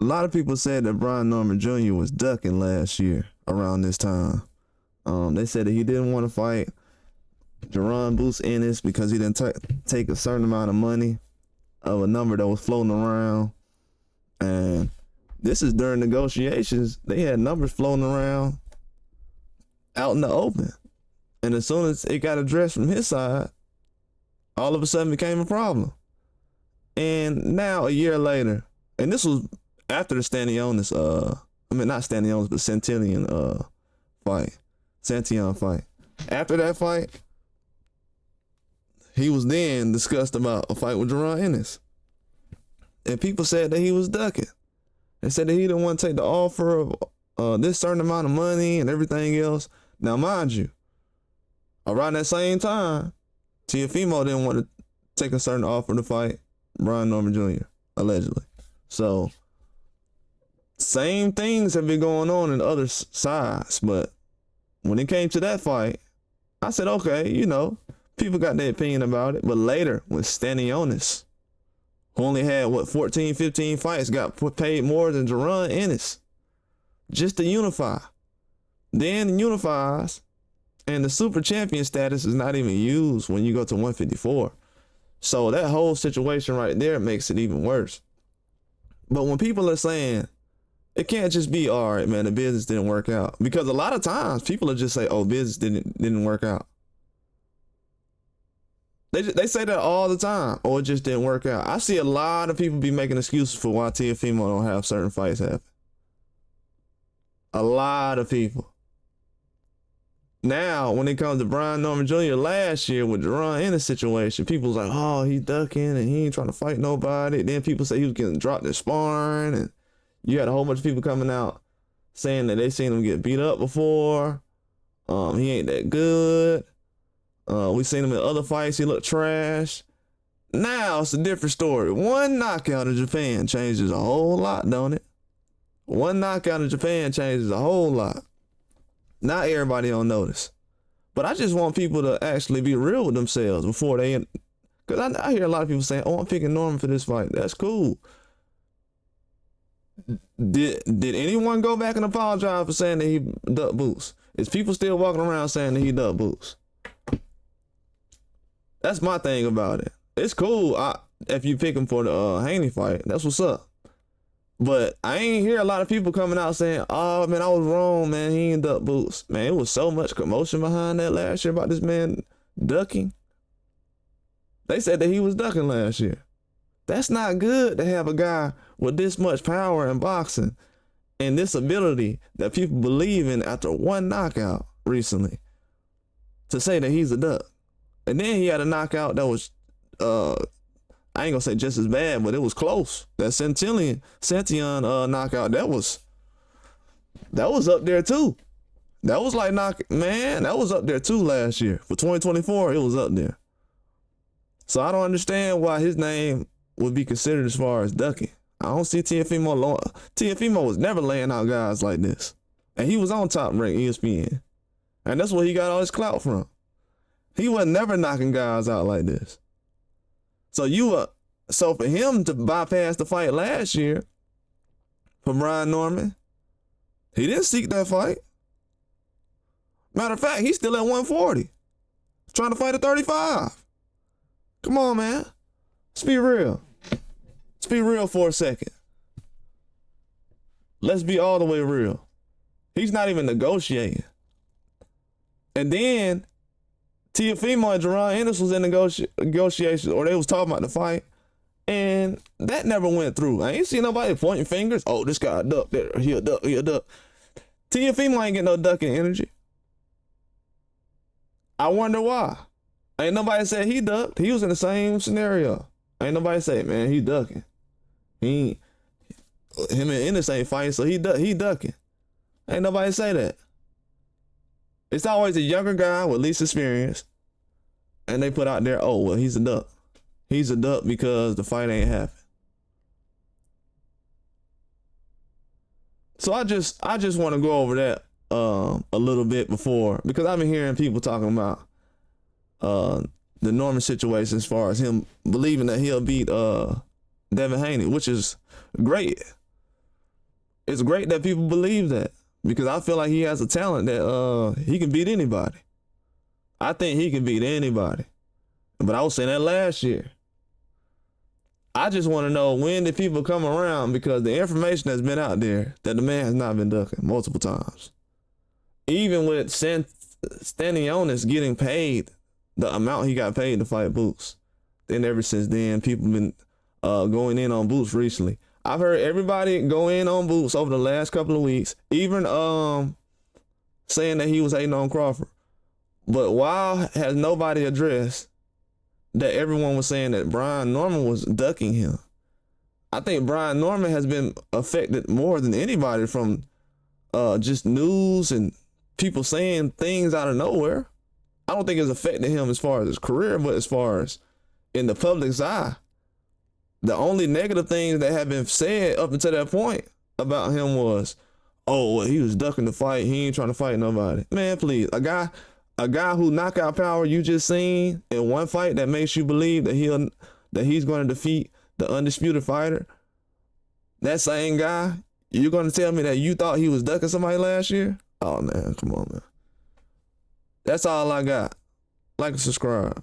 a lot of people said that Brian Norman Jr. was ducking last year around this time. They said that he didn't want to fight Jaron Boots Ennis because he didn't take a certain amount of money of a number that was floating around. And this is during negotiations. They had numbers floating around out in the open. And as soon as it got addressed from his side, all of a sudden became a problem. And now a year later, and this was after the Stanionis, not Stanionis, but Santion fight. After that fight, he was then discussed about a fight with Jaron Ennis. And people said that he was ducking. They said that he didn't want to take the offer of this certain amount of money and everything else. Now, mind you, around that same time, Teofimo didn't want to take a certain offer to fight Brian Norman Jr., allegedly. So, same things have been going on in other sides, but when it came to that fight, I said, okay, people got their opinion about it. But later, when Stanionis, who only had, 14, 15 fights, got paid more than Jaron Ennis just to unify. Then unifies, and the super champion status is not even used when you go to 154. So that whole situation right there makes it even worse. But when people are saying, it can't just be, all right, man, the business didn't work out. Because a lot of times people will just say, oh, business didn't work out. They say that all the time, or it just didn't work out. I see a lot of people be making excuses for why Teofimo don't have certain fights happen. A lot of people. Now, when it comes to Brian Norman Jr. last year with Jaron Ennis situation, people's like, oh, he's ducking and he ain't trying to fight nobody. Then people say he was getting dropped in sparring, and you had a whole bunch of people coming out saying that they seen him get beat up before. He ain't that good. We seen him in other fights. He looked trash. Now it's a different story. One knockout in Japan changes a whole lot, don't it? One knockout in Japan changes a whole lot. Not everybody don't notice. But I just want people to actually be real with themselves before they... Because I hear a lot of people saying, oh, I'm picking Norman for this fight. That's cool. Did anyone go back and apologize for saying that he ducked Boots? Is people still walking around saying that he ducked Boots? That's my thing about it. It's cool if you pick him for the Haney fight. That's what's up. But I ain't hear a lot of people coming out saying, oh, man, I was wrong, man. He ain't ducked Boots. Man, it was so much commotion behind that last year about this man ducking. They said that he was ducking last year. That's not good to have a guy with this much power in boxing and this ability that people believe in after one knockout recently to say that he's a duck. And then he had a knockout that was, I ain't gonna say just as bad, but it was close. That Santion knockout, that was up there too. That was like that was up there too last year. For 2024, it was up there. So I don't understand why his name would be considered as far as ducking. I don't see Teofimo. Teofimo was never laying out guys like this. And he was on Top Rank ESPN. And that's where he got all his clout from. He was never knocking guys out like this. So for him to bypass the fight last year for Brian Norman, he didn't seek that fight. Matter of fact, he's still at 140, trying to fight at 35. Come on, man. Let's be real. Let's be real for a second. Let's be all the way real. He's not even negotiating. And then Teofimo and Jaron Ennis was in negotiations, or they was talking about the fight, and that never went through. I ain't seen nobody pointing fingers. Oh, this guy ducked there. He a duck. He a duck. Teofimo ain't getting no ducking energy. I wonder why. Ain't nobody said he ducked. He was in the same scenario. Ain't nobody say, man, he ducking. Him and Ennis ain't fighting, so he ducking. Ain't nobody say that. It's always a younger guy with least experience, and they put out there, oh, well, he's a duck. He's a duck because the fight ain't happened. So I just want to go over that a little bit before, because I've been hearing people talking about the Norman situation as far as him believing that he'll beat Devin Haney, which is great. it's great that people believe that, because I feel like he has a talent that he can beat anybody. I think he can beat anybody. But I was saying that last year. I just want to know, when did people come around, because the information that's been out there that the man has not been ducking multiple times. Even with Stanionis getting paid the amount he got paid to fight Boots, then ever since then, people been going in on Boots recently. I've heard everybody go in on Boots over the last couple of weeks, even saying that he was hating on Crawford. But why has nobody addressed that everyone was saying that Brian Norman was ducking him? I think Brian Norman has been affected more than anybody from just news and people saying things out of nowhere. I don't think it's affecting him as far as his career, but as far as in the public's eye, the only negative things that have been said up until that point about him was, oh, well, he was ducking the fight. He ain't trying to fight nobody. Man, please, a guy who knockout power you just seen in one fight that makes you believe that he's going to defeat the undisputed fighter. That same guy, you're going to tell me that you thought he was ducking somebody last year? Oh man, come on, man. That's all I got. Like and subscribe.